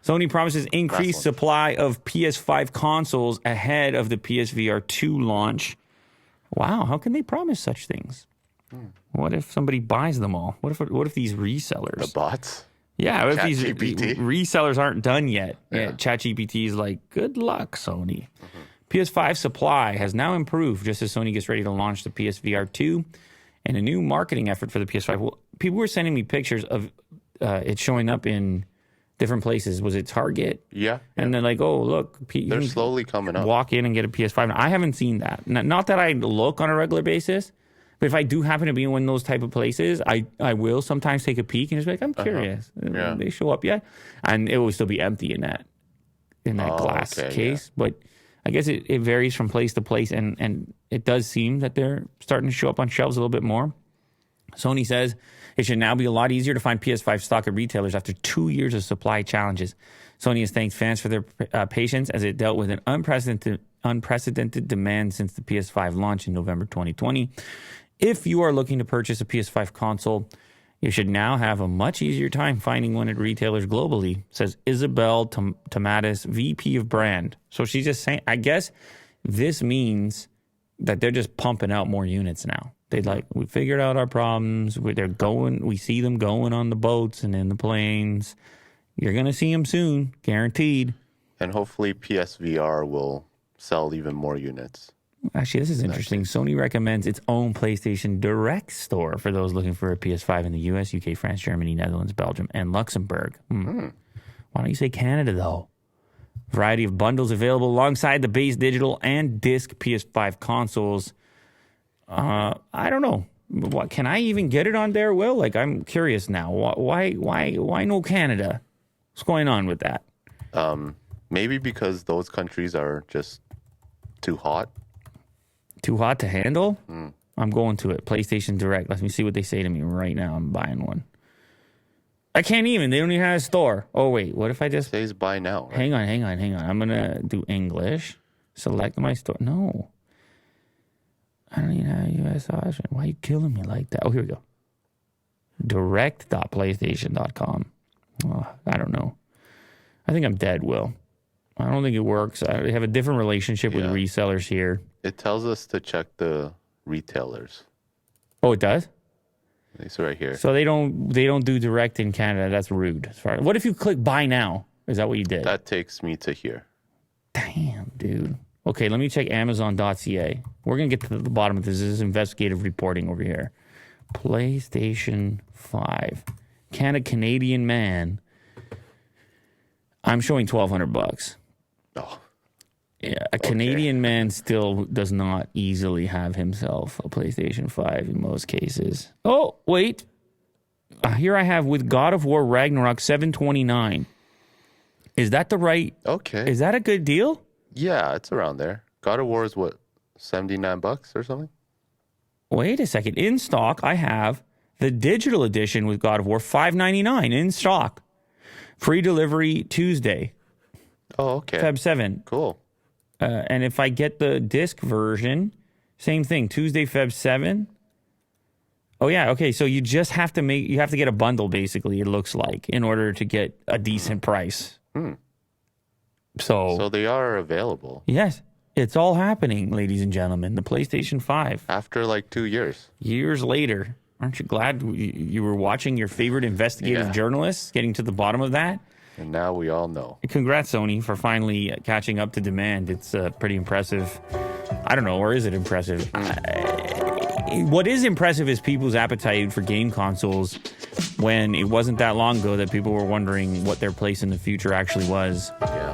Sony promises increased supply of PS5 consoles ahead of the PSVR 2 launch. Wow, how can they promise such things? What if somebody buys them all? What if these resellers? The bots? Yeah, what if these resellers aren't done yet? Yeah. ChatGPT is like, good luck, Sony. PS5 supply has now improved just as Sony gets ready to launch the PSVR 2 and a new marketing effort for the PS5. Well, people were sending me pictures of it showing up in different places. Was it Target? Yeah. And then like, oh, look. They're slowly coming up. Walk in and get a PS5. I haven't seen that. Not that I look on a regular basis, but if I do happen to be in one of those type of places, I will sometimes take a peek and just be like, I'm curious. Yeah. They show up yet? And it will still be empty in that glass case. Yeah. But I guess it varies from place to place, and it does seem that they're starting to show up on shelves a little bit more. Sony says it should now be a lot easier to find PS5 stock at retailers after 2 years of supply challenges. Sony has thanked fans for their patience as it dealt with an unprecedented demand since the PS5 launch in November 2020. If you are looking to purchase a PS5 console, you should now have a much easier time finding one at retailers globally, says Isabel Tomatis, VP of Brand. So she's just saying, I guess this means that they're just pumping out more units now. We figured out our problems. We see them going on the boats and in the planes. You're going to see them soon, guaranteed. And hopefully PSVR will sell even more units. Actually, this is interesting. Sony recommends its own PlayStation Direct store for those looking for a PS5 in the US, UK, France, Germany, Netherlands, Belgium, and Luxembourg. Why don't you say Canada, though? Variety of bundles available alongside the base digital and disc PS5 consoles. I don't know. What, can I even get it on there, Will? Like, I'm curious now. Why no Canada? What's going on with that? Maybe because those countries are just too hot. Too hot to handle? I'm going to it. PlayStation Direct. Let me see what they say to me right now. I'm buying one. I can't even. They don't even have a store. Oh, wait. What if I just... It says buy now. Right? Hang on. I'm going to do English. Select my store. No. I don't even have a US option. Why are you killing me like that? Oh, here we go. Direct.playstation.com. Oh, I don't know. I think I'm dead, Will. I don't think it works. I have a different relationship with resellers here. It tells us to check the retailers. Oh, it does? It's right here. So they don't do direct in Canada. That's rude. What if you click buy now? Is that what you did? That takes me to here. Damn, dude. Okay, let me check Amazon.ca. We're going to get to the bottom of this. This is investigative reporting over here. PlayStation 5. Can a Canadian man... I'm showing $1,200. Oh. Yeah, a Canadian man still does not easily have himself a PlayStation 5 in most cases. Oh, wait. Here I have with God of War Ragnarok $729. Is that the right... Okay. Is that a good deal? Yeah, it's around there. God of War is what, $79 or something? Wait a second. In stock, I have the digital edition with God of War $599 in stock. Free delivery Tuesday. Oh, okay. Feb 7. Cool. And if I get the disc version, same thing. Tuesday, Feb 7. Oh, yeah. Okay. So you just have to get a bundle, basically, it looks like, in order to get a decent price. So they are available. Yes. It's all happening, ladies and gentlemen. The PlayStation 5. After like 2 years. Years later. Aren't you glad you were watching your favorite investigative journalists getting to the bottom of that? And now we all know. Congrats, Sony, for finally catching up to demand. It's pretty impressive. I don't know, or is it impressive? What is impressive is people's appetite for game consoles when it wasn't that long ago that people were wondering what their place in the future actually was.